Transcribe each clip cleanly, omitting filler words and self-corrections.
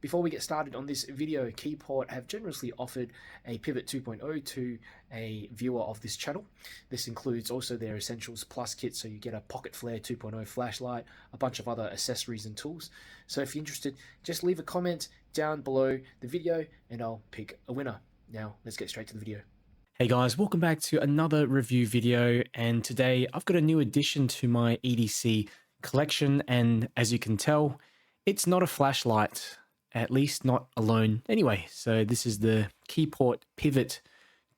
Before we get started on this video, Keyport have generously offered a Pivot 2.0 to a viewer of this channel. This includes also their Essentials Plus kit, so you get a Pocket Flare 2.0 flashlight, a bunch of other accessories and tools. So if you're interested, just leave a comment down below the video and I'll pick a winner. Now, let's get straight to the video. Hey guys, welcome back to another review video, and today I've got a new addition to my EDC collection, and as you can tell, it's not a flashlight. At least not alone anyway. So this is the Keyport Pivot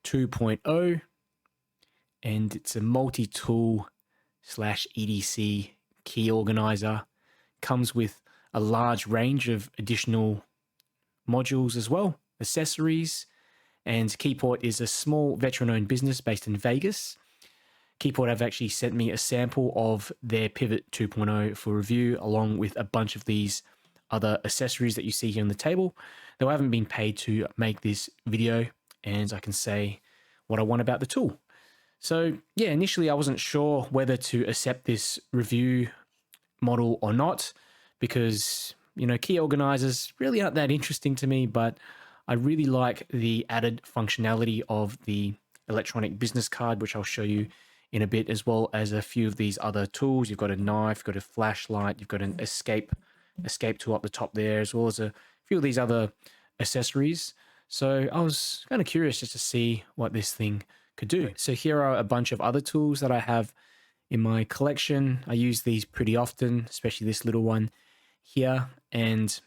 2.0, and it's a multi-tool / EDC key organizer. Comes with a large range of additional modules as well, accessories, and Keyport is a small veteran-owned business based in Vegas. Keyport have actually sent me a sample of their Pivot 2.0 for review, along with a bunch of these other accessories that you see here on the table. Though I haven't been paid to make this video, and I can say what I want about the tool. So yeah, initially I wasn't sure whether to accept this review model or not, because key organizers really aren't that interesting to me, but I really like the added functionality of the electronic business card, which I'll show you in a bit, as well as a few of these other tools. You've got a knife, you've got a flashlight, you've got an escape tool up the top there, as well as a few of these other accessories. So I was kind of curious just to see what this thing could do. So here are a bunch of other tools that I have in my collection. I use these pretty often, especially this little one here. And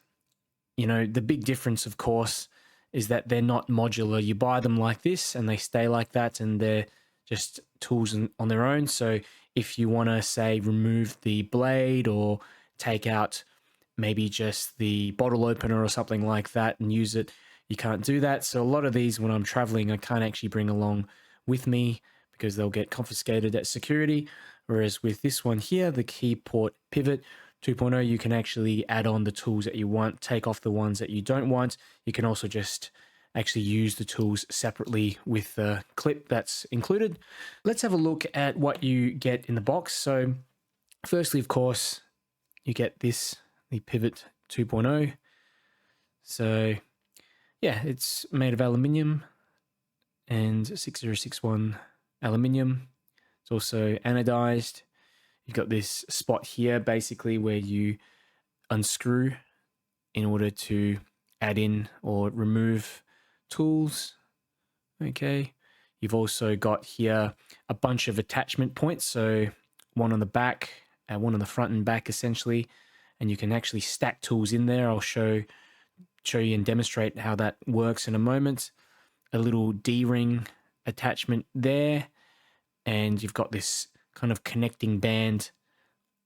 the big difference, of course, is that they're not modular. You buy them like this and they stay like that, and they're just tools on their own. So if you want to, say, remove the blade or take out maybe just the bottle opener or something like that and use it, you can't do that. So a lot of these, when I'm traveling, I can't actually bring along with me because they'll get confiscated at security. Whereas with this one here, the Keyport Pivot 2.0, you can actually add on the tools that you want, take off the ones that you don't want. You can also just actually use the tools separately with the clip that's included. Let's have a look at what you get in the box. So firstly, of course, you get this, the Pivot 2.0. So yeah, it's made of aluminium and 6061 aluminium. It's also anodized. You've got this spot here basically where you unscrew in order to add in or remove tools. Okay. You've also got here a bunch of attachment points. So one on the back and one on the front and back essentially. And you can actually stack tools in there. I'll show you and demonstrate how that works in a moment. A little D-ring attachment there. And you've got this kind of connecting band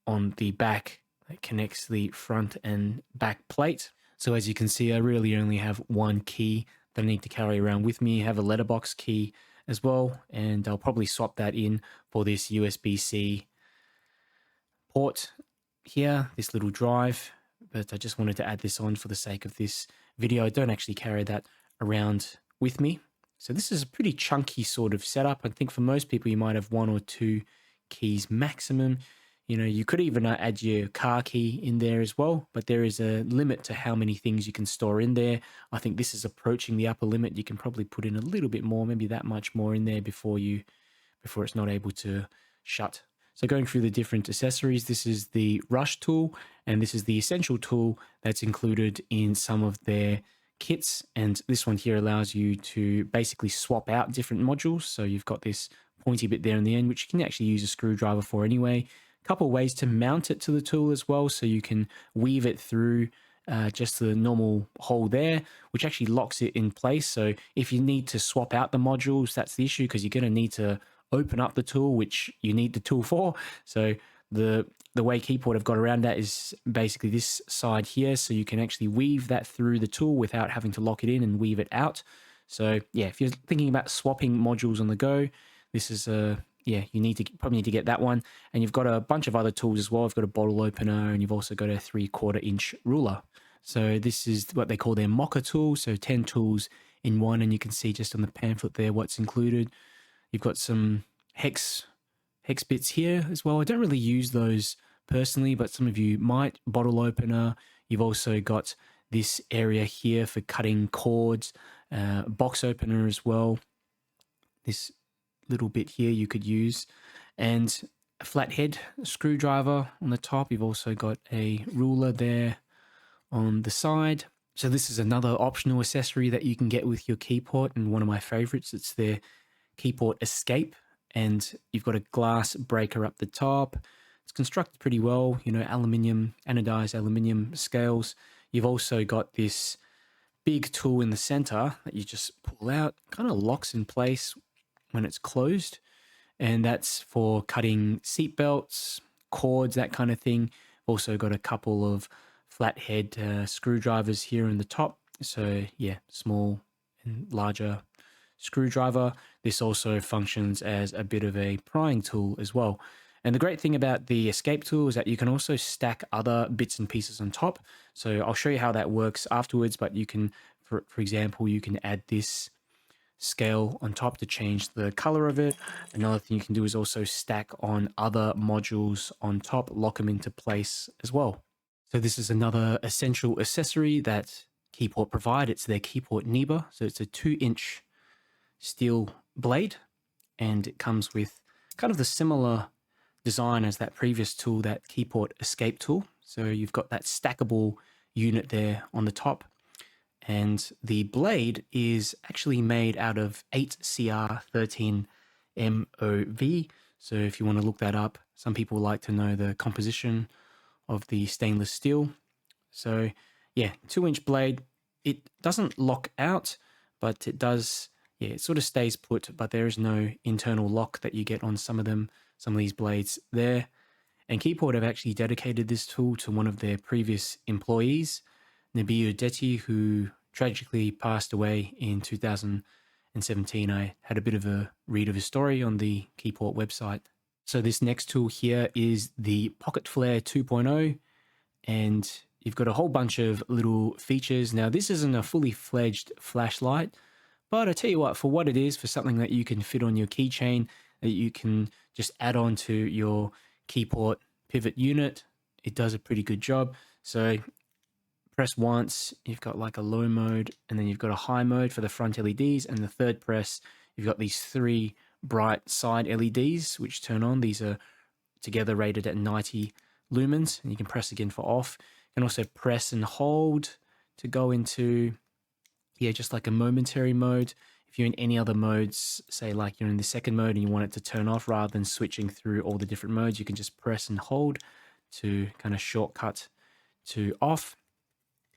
on the back that connects the front and back plate. So as you can see, I really only have one key that I need to carry around with me. I have a letterbox key as well, and I'll probably swap that in for this USB-C port here, this little drive, but I just wanted to add this on for the sake of this video. I don't actually carry that around with me. So this is a pretty chunky sort of setup. I think for most people, you might have one or two keys maximum. You could even add your car key in there as well, but there is a limit to how many things you can store in there. I think this is approaching the upper limit. You can probably put in a little bit more, maybe that much more in there before it's not able to shut. So going through the different accessories, this is the Rush tool, and this is the Essential tool that's included in some of their kits. And this one here allows you to basically swap out different modules. So you've got this pointy bit there in the end, which you can actually use a screwdriver for anyway. A couple of ways to mount it to the tool as well. So you can weave it through just the normal hole there, which actually locks it in place. So if you need to swap out the modules, that's the issue, because you're going to need to open up the tool, which you need the tool for. So the way Keyport have got around that is basically this side here. So you can actually weave that through the tool without having to lock it in and weave it out. So yeah, if you're thinking about swapping modules on the go, this is you probably need to get that one. And you've got a bunch of other tools as well. You've got a bottle opener, and you've also got a 3/4 inch ruler. So this is what they call their mocker tool. So 10 tools in one, and you can see just on the pamphlet there what's included. You've got some hex bits here as well. I don't really use those personally, but some of you might. Bottle opener. You've also got this area here for cutting cords, box opener as well. This little bit here you could use, and a flathead screwdriver on the top. You've also got a ruler there on the side. So this is another optional accessory that you can get with your Keyport, and one of my favorites. It's their Keyport Escape, and you've got a glass breaker up the top. It's constructed pretty well, you know, aluminium, anodized aluminium scales. You've also got this big tool in the center that you just pull out, kind of locks in place when it's closed, and that's for cutting seat belts, cords, that kind of thing. Also got a couple of flathead screwdrivers here in the top. So yeah, small and larger screwdriver. This also functions as a bit of a prying tool as well. And the great thing about the escape tool is that you can also stack other bits and pieces on top. So I'll show you how that works afterwards, but you can, for example, you can add this scale on top to change the color of it. Another thing you can do is also stack on other modules on top, lock them into place as well. So this is another essential accessory that Keyport provide. It's their Keyport Neba. So it's a 2-inch steel blade, and it comes with kind of the similar design as that previous tool, that Keyport Escape tool. So you've got that stackable unit there on the top, and the blade is actually made out of 8CR13 MOV. So if you want to look that up, some people like to know the composition of the stainless steel. So yeah, 2-inch blade. It doesn't lock out, but it does, yeah, it sort of stays put, but there is no internal lock that you get on some of these blades there. And Keyport have actually dedicated this tool to one of their previous employees, Nabiyu Deti, who tragically passed away in 2017. I had a bit of a read of his story on the Keyport website. So this next tool here is the Pocket Flare 2.0, and you've got a whole bunch of little features. Now, this isn't a fully fledged flashlight, but I tell you what, for what it is, for something that you can fit on your keychain, that you can just add on to your Keyport Pivot unit, it does a pretty good job. So press once, you've got like a low mode, and then you've got a high mode for the front LEDs, and the third press, you've got these 3 bright side LEDs which turn on. These are together rated at 90 lumens, and you can press again for off. You can also press and hold to go into, yeah, just like a momentary mode. If you're in any other modes, say like you're in the second mode and you want it to turn off, rather than switching through all the different modes, you can just press and hold to kind of shortcut to off.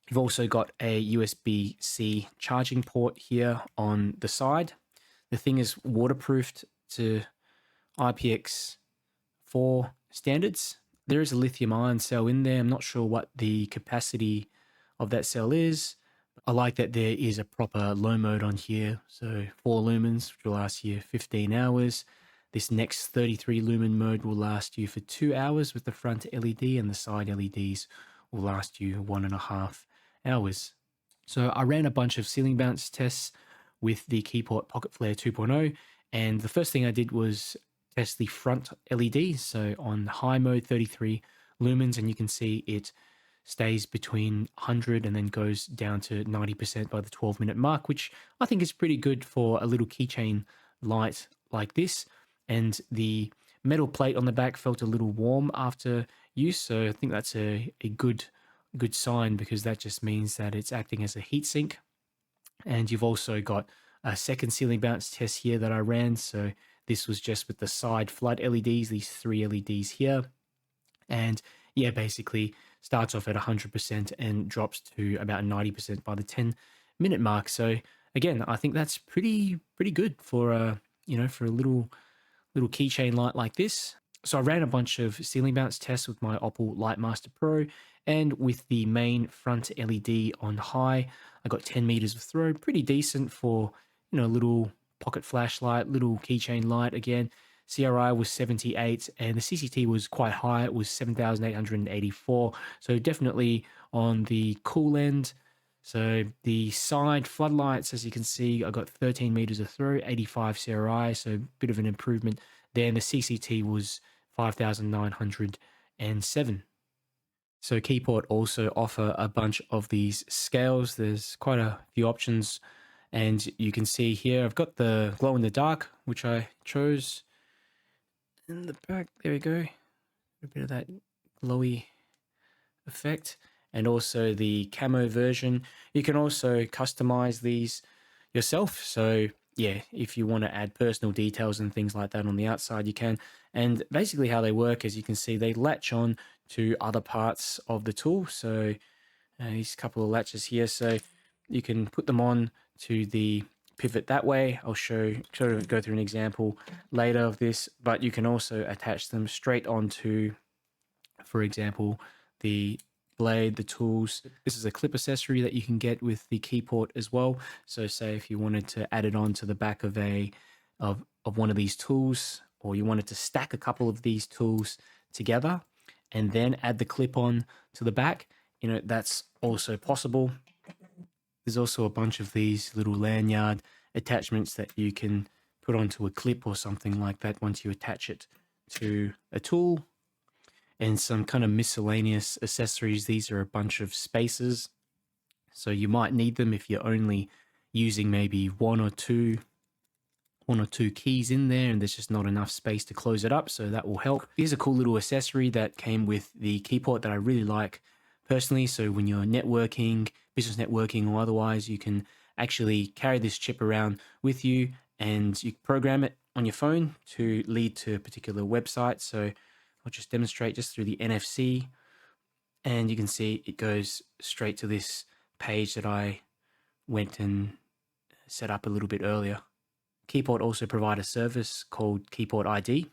You've also got a USB-C charging port here on the side. The thing is waterproofed to IPX4 standards. There is a lithium ion cell in there. I'm not sure what the capacity of that cell is. I like that there is a proper low mode on here. So 4 lumens, which will last you 15 hours. This next 33 lumen mode will last you for 2 hours with the front LED, and the side LEDs will last you 1.5 hours. So I ran a bunch of ceiling bounce tests with the Keyport Pocket Flare 2.0, and the first thing I did was test the front LED. So on high mode, 33 lumens, and you can see it stays between 100 and then goes down to 90% by the 12-minute mark, which I think is pretty good for a little keychain light like this. And the metal plate on the back felt a little warm after use, so I think that's a good sign, because that just means that it's acting as a heat sink. And you've also got a second ceiling bounce test here that I ran. So this was just with the side flood LEDs, these 3 LEDs here. And yeah, basically starts off at 100% and drops to about 90% by the 10-minute mark. So again, I think that's pretty good for for a little keychain light like this. So I ran a bunch of ceiling bounce tests with my Opal Lightmaster Pro, and with the main front LED on high, I got 10 meters of throw, pretty decent for, a little pocket flashlight, little keychain light. Again, CRI was 78, and the CCT was quite high. It was 7,884. So definitely on the cool end. So the side floodlights, as you can see, I got 13 meters of throw, 85 CRI, so a bit of an improvement there. And the CCT was 5,907. So Keyport also offer a bunch of these scales. There's quite a few options, and you can see here I've got the glow in the dark, which I chose in the back. There we go, a bit of that glowy effect, and also the camo version. You can also customize these yourself. So yeah, if you want to add personal details and things like that on the outside, you can. And basically how they work, as you can see, they latch on to other parts of the tool. So these couple of latches here, so you can put them on to the pivot that way. I'll go through an example later of this, but you can also attach them straight onto, for example, the blade, the tools. This is a clip accessory that you can get with the Keyport as well. So say if you wanted to add it on to the back of one of these tools, or you wanted to stack a couple of these tools together and then add the clip on to the back, that's also possible. There's also a bunch of these little lanyard attachments that you can put onto a clip or something like that once you attach it to a tool. And some kind of miscellaneous accessories. These are a bunch of spacers, so you might need them if you're only using maybe one or two keys in there and there's just not enough space to close it up, so that will help. Here's a cool little accessory that came with the Keyport that I really like personally. So when you're networking, business networking or otherwise, you can actually carry this chip around with you and you program it on your phone to lead to a particular website. So I'll just demonstrate just through the NFC, and you can see it goes straight to this page that I went and set up a little bit earlier. Keyport also provide a service called Keyport ID,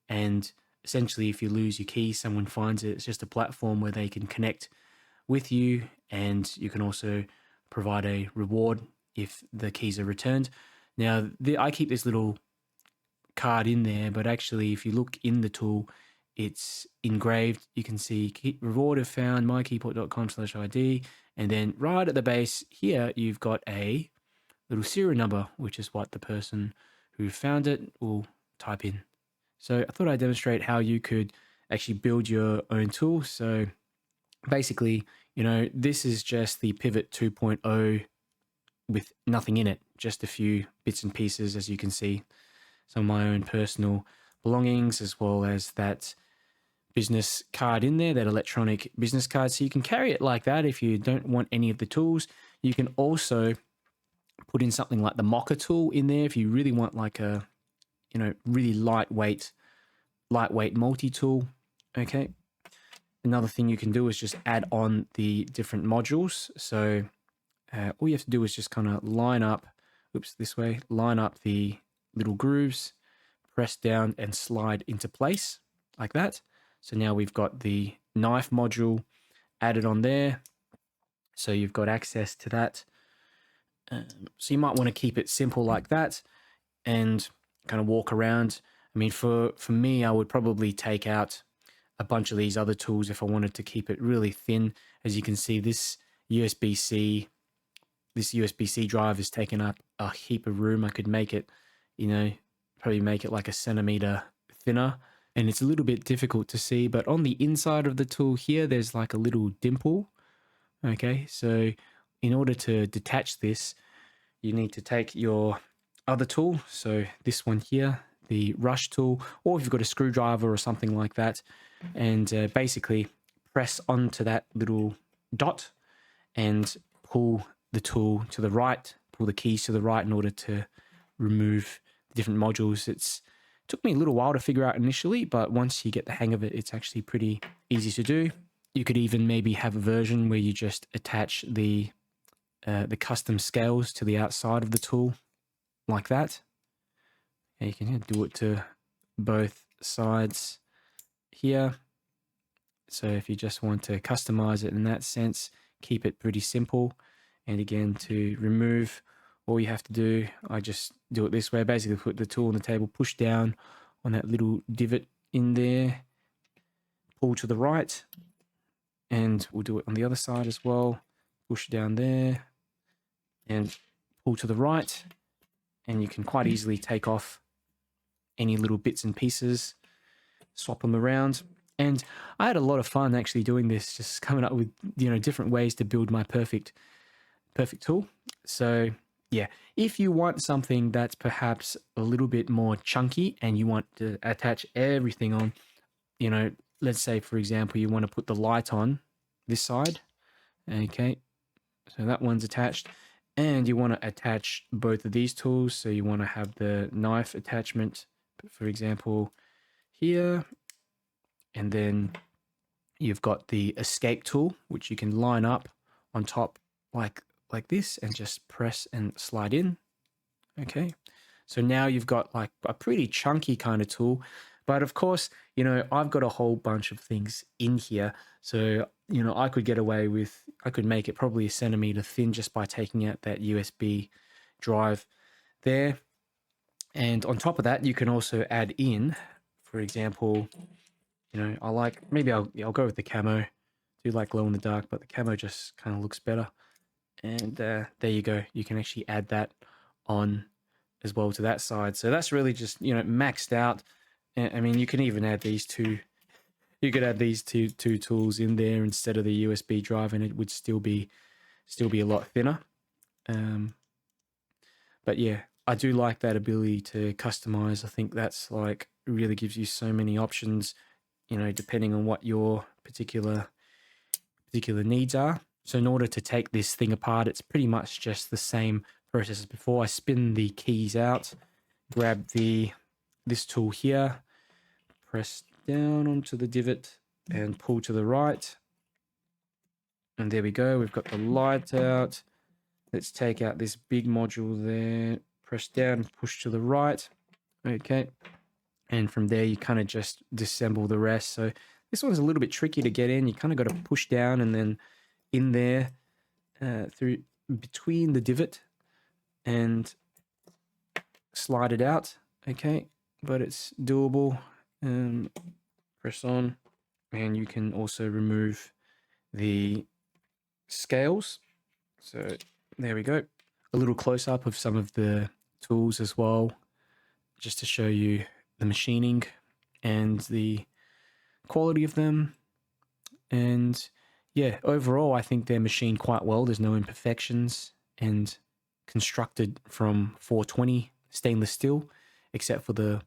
and essentially if you lose your key, someone finds it. It's just a platform where they can connect with you, and you can also provide a reward if the keys are returned. Now, I keep this little card in there, but actually if you look in the tool, it's engraved. You can see reward if found, mykeyport.com/ID. And then right at the base here, you've got a little serial number, which is what the person who found it will type in. So I thought I'd demonstrate how you could actually build your own tool. So basically, this is just the Pivot 2.0 with nothing in it, just a few bits and pieces, as you can see. Some of my own personal belongings, as well as that business card in there, that electronic business card. So you can carry it like that if you don't want any of the tools. You can also put in something like the mocker tool in there if you really want like a, really lightweight multi-tool. Okay. Another thing you can do is just add on the different modules. So all you have to do is just kind of line up the little grooves, press down and slide into place like that. So now we've got the knife module added on there. So you've got access to that. So you might want to keep it simple like that and kind of walk around. I mean, for me, I would probably take out a bunch of these other tools if I wanted to keep it really thin. As you can see, this USB-C drive has taken up a heap of room. I could make it, probably make it like a centimeter thinner. And it's a little bit difficult to see, but on the inside of the tool here, there's like a little dimple. Okay, so in order to detach this, you need to take your other tool. So this one here, the rush tool, or if you've got a screwdriver or something like that, and basically press onto that little dot and pull the tool to the right, pull the keys to the right in order to remove the different modules. It took me a little while to figure out initially, but once you get the hang of it, it's actually pretty easy to do. You could even maybe have a version where you just attach the custom scales to the outside of the tool like that. And you can do it to both sides here. So if you just want to customize it in that sense, keep it pretty simple. And again, to remove, all you have to do, I just do it this way. Basically put the tool on the table, push down on that little divot in there, pull to the right, and we'll do it on the other side as well. Push down there and pull to the right, and you can quite easily take off any little bits and pieces, swap them around. And I had a lot of fun actually doing this, just coming up with, different ways to build my perfect tool. So yeah, if you want something that's perhaps a little bit more chunky and you want to attach everything on, let's say for example, you want to put the light on this side. Okay, so that one's attached, and you want to attach both of these tools. So you want to have the knife attachment, for example, here, and then you've got the escape tool, which you can line up on top like this and just press and slide in. Okay, so now you've got like a pretty chunky kind of tool. But of course, I've got a whole bunch of things in here. So, I could get away with, I could make it probably a centimeter thin just by taking out that USB drive there. And on top of that, you can also add in, for example, maybe I'll go with the camo. I do like glow in the dark, but the camo just kind of looks better. And there you go. You can actually add that on as well to that side. So that's really just, maxed out. I mean, you can even add these two. You could add these two tools in there instead of the USB drive, and it would still be a lot thinner. But yeah, I do like that ability to customize. I think that's like really gives you so many options, depending on what your particular needs are. So in order to take this thing apart, it's pretty much just the same process as before. I spin the keys out, grab this tool here, press down onto the divot and pull to the right. And there we go. We've got the light out. Let's take out this big module there, press down, push to the right. Okay. And from there, you kind of just disassemble the rest. So this one's a little bit tricky to get in. You kind of got to push down and then in there through between the divot and slide it out. Okay. But it's doable. Press on, and you can also remove the scales. So there we go. A little close up of some of the tools as well, just to show you the machining and the quality of them. And yeah, overall, I think they're machined quite well. There's no imperfections, and constructed from 420 stainless steel, except for the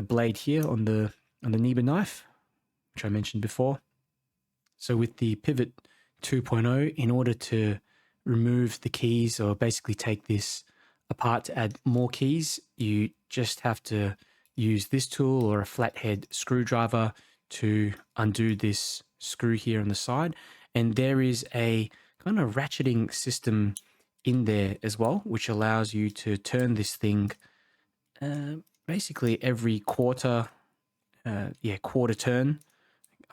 blade here on the Neba knife, which I mentioned before. So with the Pivot 2.0, in order to remove the keys or basically take this apart to add more keys, you just have to use this tool or a flathead screwdriver to undo this screw here on the side. And there is a kind of ratcheting system in there as well, which allows you to turn this thing basically every quarter turn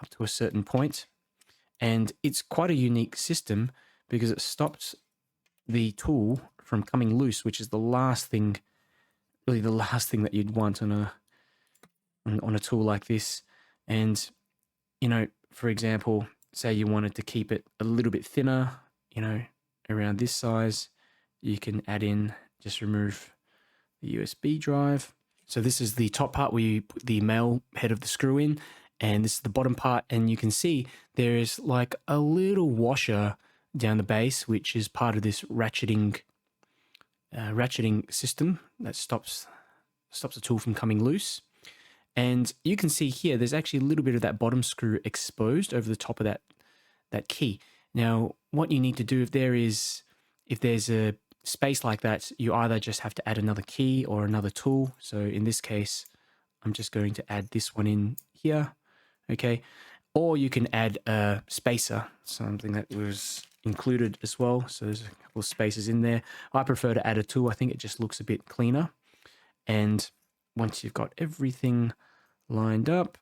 up to a certain point. And it's quite a unique system because it stops the tool from coming loose, which is the last thing that you'd want on a tool like this. And for example, say you wanted to keep it a little bit thinner, around this size, you can add in, just remove the USB drive. So this is the top part where you put the male head of the screw in, and this is the bottom part, and you can see there is like a little washer down the base, which is part of this ratcheting system that stops the tool from coming loose. And you can see here, there's actually a little bit of that bottom screw exposed over the top of that key. Now, what you need to do if there's a space like that, you either just have to add another key or another tool. So in this case, I'm just going to add this one in here. Okay. Or you can add a spacer, something that was included as well. So there's a couple of spaces in there. I prefer to add a tool. I think it just looks a bit cleaner. And once you've got everything lined up,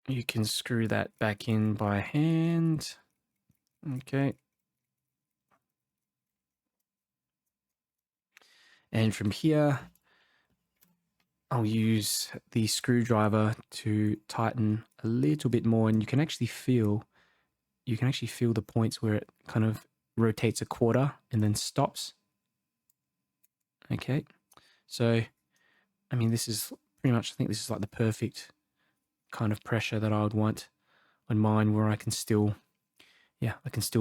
you can screw that back in by hand. Okay. And from here, I'll use the screwdriver to tighten a little bit more, and you can actually feel the points where it kind of rotates a quarter and then stops. Okay, so I mean, this is pretty much, I think this is like the perfect kind of pressure that I would want on mine, where I can still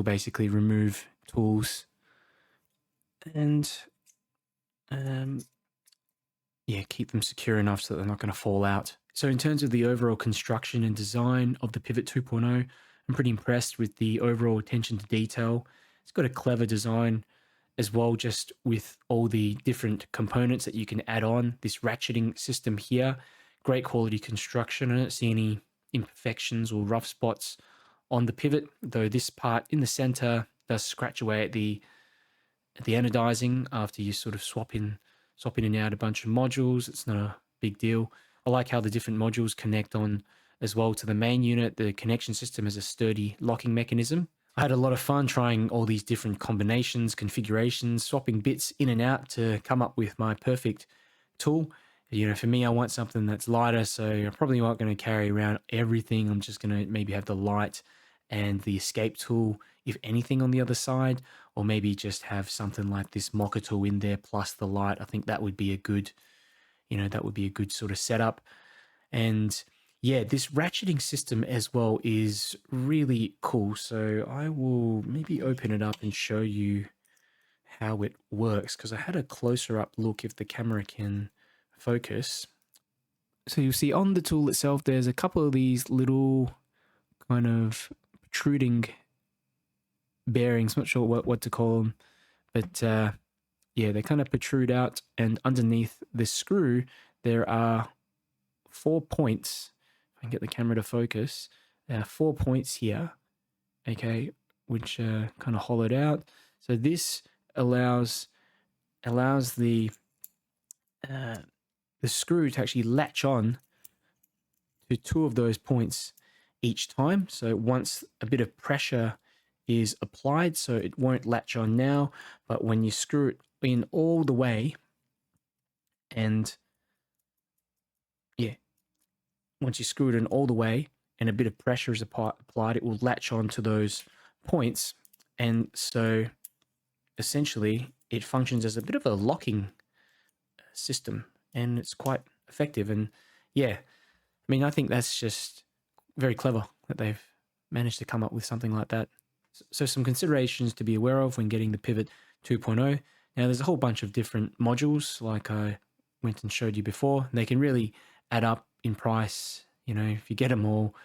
basically remove tools and keep them secure enough so that they're not going to fall out. So in terms of the overall construction and design of the Pivot 2.0, I'm pretty impressed with the overall attention to detail. It's got a clever design as well, just with all the different components that you can add on. This ratcheting system here, great quality construction. I don't see any imperfections or rough spots on the pivot, though this part in the center does scratch away at the anodizing after you sort of swap in and out a bunch of modules. It's not a big deal. I like how the different modules connect on as well to the main unit. The connection system has a sturdy locking mechanism. I had a lot of fun trying all these different combinations, configurations, swapping bits in and out to come up with my perfect tool. You know, for me, I want something that's lighter, so I'm probably not going to carry around everything. I'm just going to maybe have the light and the escape tool, if anything, on the other side, or maybe just have something like this mocha tool in there plus the light. I think that would be a good, sort of setup. And yeah, this ratcheting system as well is really cool. So I will maybe open it up and show you how it works, because I had a closer up look if the camera can focus. So you'll see on the tool itself, there's a couple of these little kind of protruding bearings. I'm not sure what to call them, but yeah, they kind of protrude out, and underneath the screw there are 4 points. If I can get the camera to focus, there are 4 points here, okay, which are kind of hollowed out. So this allows the screw to actually latch on to 2 of those points each time. So once a bit of pressure is applied, so it won't latch on now, but when you screw it in all the way, and yeah, once you screw it in all the way and a bit of pressure is applied, it will latch on to those points. And so essentially it functions as a bit of a locking system, and it's quite effective. And yeah, I mean, I think that's just very clever that they've managed to come up with something like that. So some considerations to be aware of when getting the Pivot 2.0. Now, there's a whole bunch of different modules, like I went and showed you before. They can really add up in price, you know, if you get them all.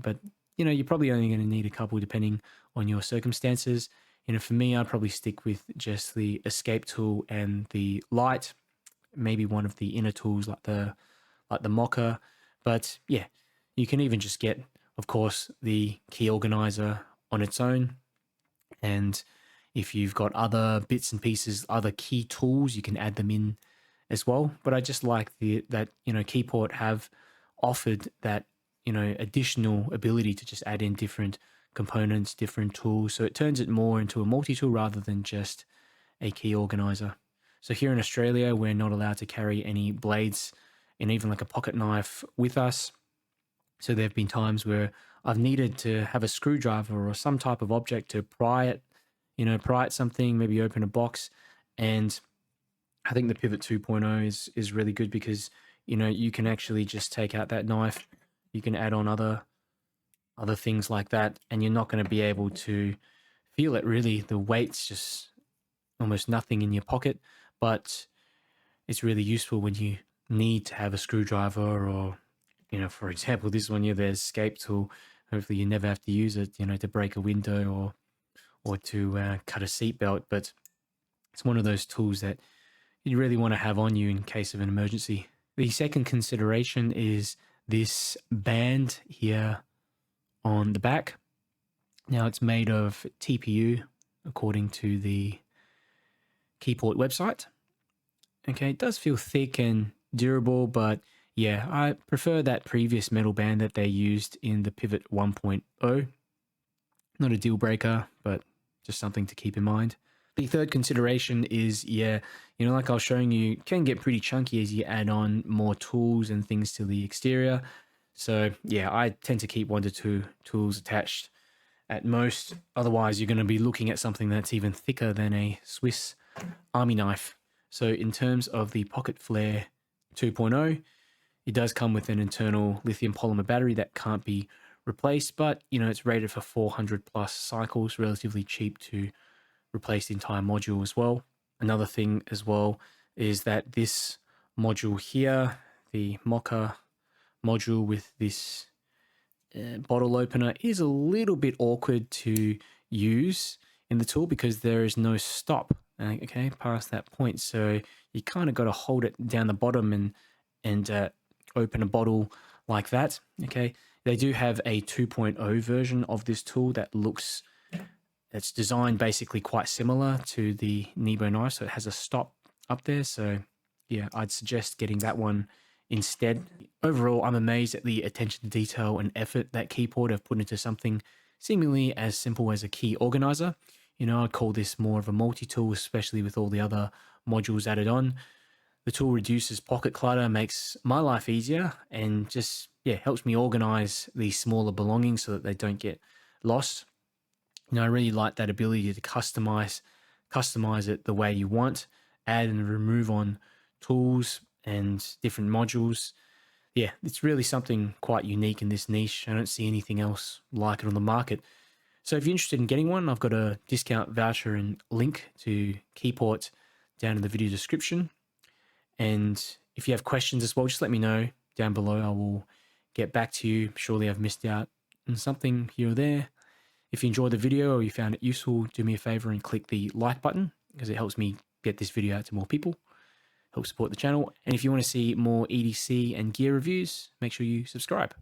But, you know, you're probably only going to need a couple depending on your circumstances. You know, for me, I'd probably stick with just the escape tool and the light, maybe one of the inner tools like the mocha. But yeah, you can even just get, of course, the key organizer on its own. And if you've got other bits and pieces, other key tools, you can add them in as well. But I just like that, you know, Keyport have offered that, you know, additional ability to just add in different components, different tools. So it turns it more into a multi-tool rather than just a key organizer. So here in Australia, we're not allowed to carry any blades and even like a pocket knife with us. So there have been times where I've needed to have a screwdriver or some type of object to pry it, you know, pry at something, maybe open a box. And I think the Pivot 2.0 is really good because, you know, you can actually just take out that knife. You can add on other things like that, and you're not going to be able to feel it really. The weight's just almost nothing in your pocket, but it's really useful when you need to have a screwdriver, or, you know, for example, this one here, the escape tool. Hopefully you never have to use it, you know, to break a window or to cut a seatbelt, but it's one of those tools that you really want to have on you in case of an emergency. The second consideration is this band here on the back. Now, it's made of TPU according to the Keyport website. Okay, it does feel thick and durable, but yeah, I prefer that previous metal band that they used in the Pivot 1.0. Not a deal breaker, but just something to keep in mind. The third consideration is, yeah, you know, like I was showing you, can get pretty chunky as you add on more tools and things to the exterior. So yeah, I tend to keep 1 to 2 tools attached at most. Otherwise, you're going to be looking at something that's even thicker than a Swiss Army knife. So in terms of the Pocket Flare 2.0, It does come with an internal lithium polymer battery that can't be replaced, but it's rated for 400 plus cycles, relatively cheap to replace the entire module as well. Another thing as well is that this module here, the Mocha module with this bottle opener, is a little bit awkward to use in the tool because there is no stop, okay, past that point. So you kind of got to hold it down the bottom and open a bottle like that, okay. They do have a 2.0 version of this tool that's designed basically quite similar to the Nebo knife, so it has a stop up there. So yeah, I'd suggest getting that one instead. Overall, I'm amazed at the attention to detail and effort that Keyport have put into something seemingly as simple as a key organizer. I'd call this more of a multi-tool, especially with all the other modules added on. The tool reduces pocket clutter, makes my life easier, and just, helps me organize these smaller belongings so that they don't get lost. I really like that ability to customize it the way you want, add and remove on tools and different modules. Yeah, it's really something quite unique in this niche. I don't see anything else like it on the market. So if you're interested in getting one, I've got a discount voucher and link to Keyport down in the video description. And if you have questions as well, just let me know down below. I will get back to you. Surely I've missed out on something here or there. If you enjoyed the video or you found it useful, do me a favor and click the like button because it helps me get this video out to more people, help support the channel. And if you want to see more EDC and gear reviews, make sure you subscribe.